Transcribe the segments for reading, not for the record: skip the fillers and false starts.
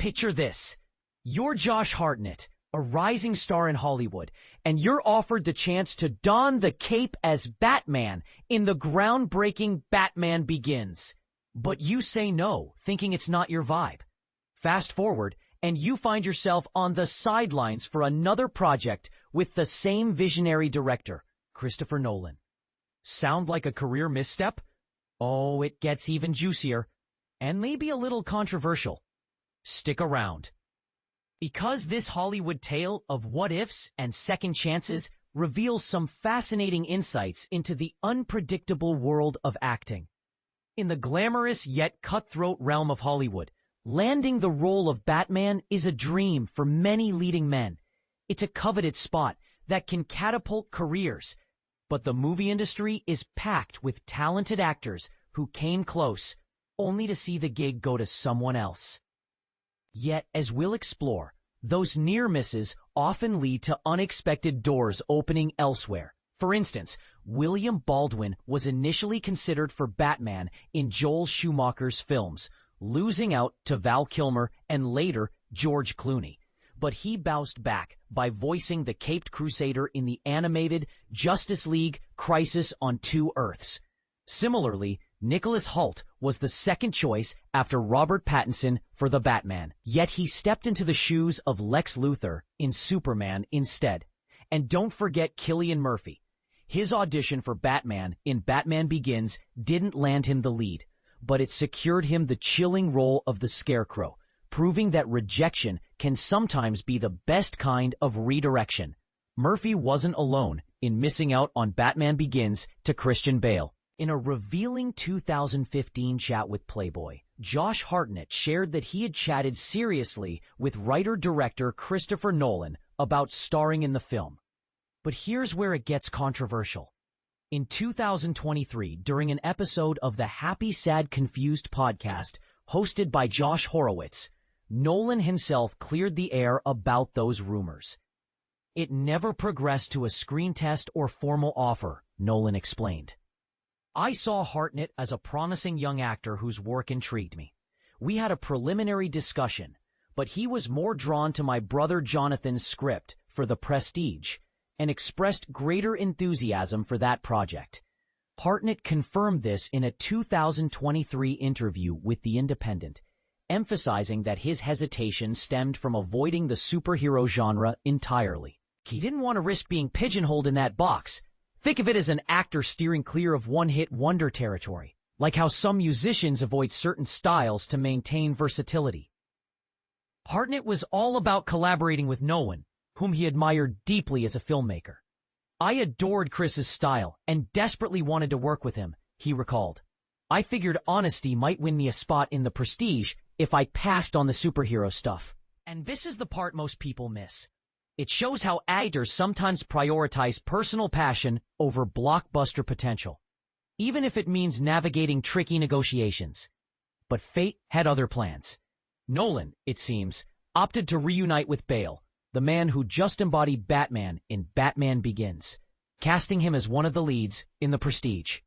Picture this. You're Josh Hartnett, a rising star in Hollywood, and you're offered the chance to don the cape as Batman in the groundbreaking Batman Begins. But you say no, thinking it's not your vibe. Fast forward, and you find yourself on the sidelines for another project with the same visionary director, Christopher Nolan. Sound like a career misstep? Oh, it gets even juicier, and maybe a little controversial. Stick around. Because this Hollywood tale of what-ifs and second chances reveals some fascinating insights into the unpredictable world of acting. In the glamorous yet cutthroat realm of Hollywood, landing the role of Batman is a dream for many leading men. It's a coveted spot that can catapult careers. But the movie industry is packed with talented actors who came close, only to see the gig go to someone else. Yet, as we'll explore, those near misses often lead to unexpected doors opening elsewhere. For instance, William Baldwin was initially considered for Batman in Joel Schumacher's films, losing out to Val Kilmer and later George Clooney. But he bounced back by voicing the Caped Crusader in the animated Justice League Crisis on Two Earths. Similarly, Nicholas Hoult was the second choice after Robert Pattinson for the Batman, yet he stepped into the shoes of Lex Luthor in Superman instead. And don't forget Cillian Murphy. His audition for Batman in Batman Begins didn't land him the lead, but it secured him the chilling role of the Scarecrow, proving that rejection can sometimes be the best kind of redirection. Murphy wasn't alone in missing out on Batman Begins to Christian Bale. In a revealing 2015 chat with Playboy, Josh Hartnett shared that he had chatted seriously with writer-director Christopher Nolan about starring in the film. But here's where it gets controversial. In 2023, during an episode of the Happy Sad Confused podcast hosted by Josh Horowitz, Nolan himself cleared the air about those rumors. It never progressed to a screen test or formal offer, Nolan explained. I saw Hartnett as a promising young actor whose work intrigued me. We had a preliminary discussion, but he was more drawn to my brother Jonathan's script for The Prestige and expressed greater enthusiasm for that project. Hartnett confirmed this in a 2023 interview with The Independent, emphasizing that his hesitation stemmed from avoiding the superhero genre entirely. He didn't want to risk being pigeonholed in that box. Think of it as an actor steering clear of one-hit wonder territory, like how some musicians avoid certain styles to maintain versatility. Hartnett was all about collaborating with Nolan, whom he admired deeply as a filmmaker. I adored Chris's style and desperately wanted to work with him, he recalled. I figured honesty might win me a spot in The Prestige if I passed on the superhero stuff. And this is the part most people miss. It shows how actors sometimes prioritize personal passion over blockbuster potential, even if it means navigating tricky negotiations. But fate had other plans. Nolan, it seems, opted to reunite with Bale, the man who just embodied Batman in Batman Begins, casting him as one of the leads in The Prestige.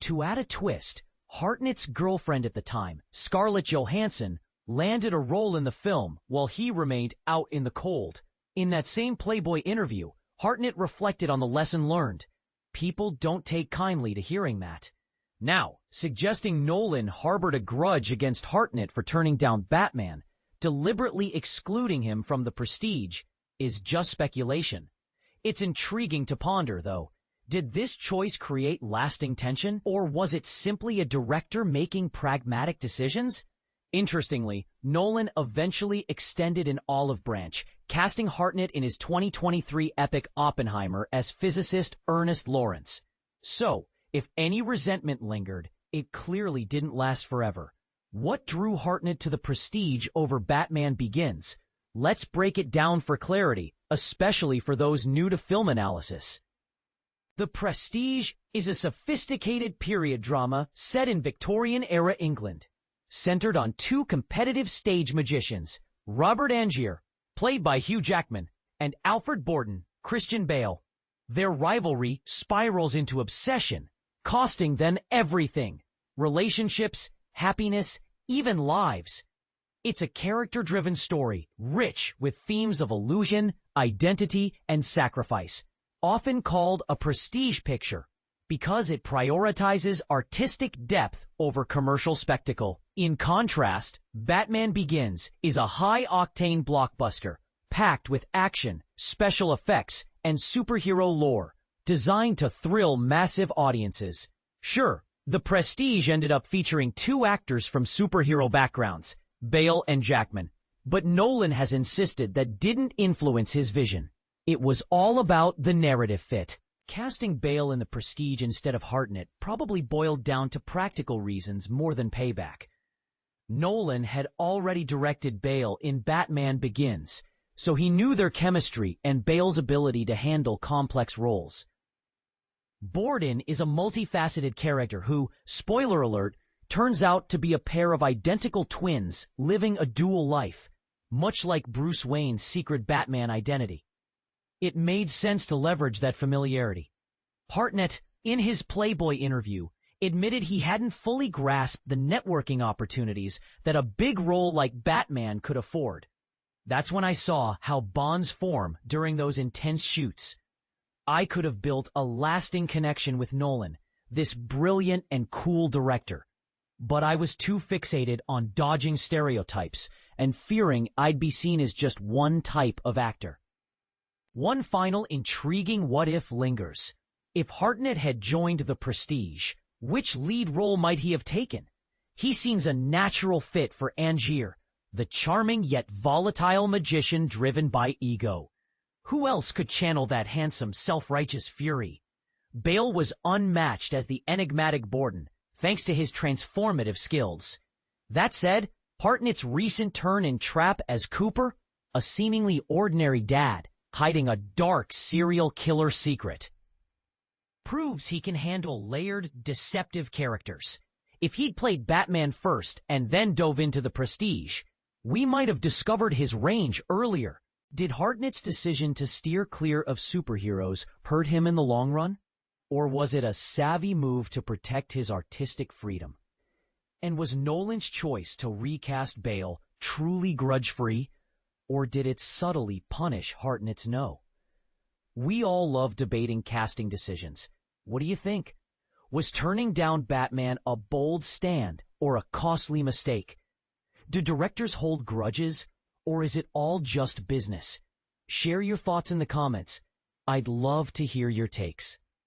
To add a twist, Hartnett's girlfriend at the time, Scarlett Johansson, landed a role in the film while he remained out in the cold. In that same Playboy interview, Hartnett reflected on the lesson learned. People don't take kindly to hearing that. Now, suggesting Nolan harbored a grudge against Hartnett for turning down Batman, deliberately excluding him from The Prestige, is just speculation. It's intriguing to ponder, though. Did this choice create lasting tension, or was it simply a director making pragmatic decisions? Interestingly, Nolan eventually extended an olive branch, casting Hartnett in his 2023 epic Oppenheimer as physicist Ernest Lawrence. So, if any resentment lingered, it clearly didn't last forever. What drew Hartnett to The Prestige over Batman Begins? Let's break it down for clarity, especially for those new to film analysis. The Prestige is a sophisticated period drama set in Victorian-era England, centered on two competitive stage magicians, Robert Angier, played by Hugh Jackman, and Alfred Borden, Christian Bale. Their rivalry spirals into obsession, costing them everything: relationships, happiness, even lives. It's a character-driven story, rich with themes of illusion, identity, and sacrifice, often called a prestige picture, because it prioritizes artistic depth over commercial spectacle. In contrast, Batman Begins is a high-octane blockbuster, packed with action, special effects, and superhero lore, designed to thrill massive audiences. Sure, The Prestige ended up featuring two actors from superhero backgrounds, Bale and Jackman, but Nolan has insisted that didn't influence his vision. It was all about the narrative fit. Casting Bale in The Prestige instead of Hartnett probably boiled down to practical reasons more than payback. Nolan had already directed Bale in Batman Begins, so he knew their chemistry and Bale's ability to handle complex roles. Borden is a multifaceted character who, spoiler alert, turns out to be a pair of identical twins living a dual life, much like Bruce Wayne's secret Batman identity. It made sense to leverage that familiarity. Hartnett, in his Playboy interview, admitted he hadn't fully grasped the networking opportunities that a big role like Batman could afford. That's when I saw how bonds form during those intense shoots. I could have built a lasting connection with Nolan, this brilliant and cool director. But I was too fixated on dodging stereotypes and fearing I'd be seen as just one type of actor. One final intriguing what-if lingers. If Hartnett had joined The Prestige, which lead role might he have taken? He seems a natural fit for Angier, the charming yet volatile magician driven by ego. Who else could channel that handsome, self-righteous fury? Bale was unmatched as the enigmatic Borden, thanks to his transformative skills. That said, Hartnett's recent turn in Trap as Cooper, a seemingly ordinary dad, hiding a dark serial killer secret, proves he can handle layered, deceptive characters. If he'd played Batman first and then dove into The Prestige, we might have discovered his range earlier. Did Hartnett's decision to steer clear of superheroes hurt him in the long run? Or was it a savvy move to protect his artistic freedom? And was Nolan's choice to recast Bale truly grudge-free? Or did it subtly punish Hartnett's no? We all love debating casting decisions. What do you think? Was turning down Batman a bold stand or a costly mistake? Do directors hold grudges, or is it all just business? Share your thoughts in the comments. I'd love to hear your takes.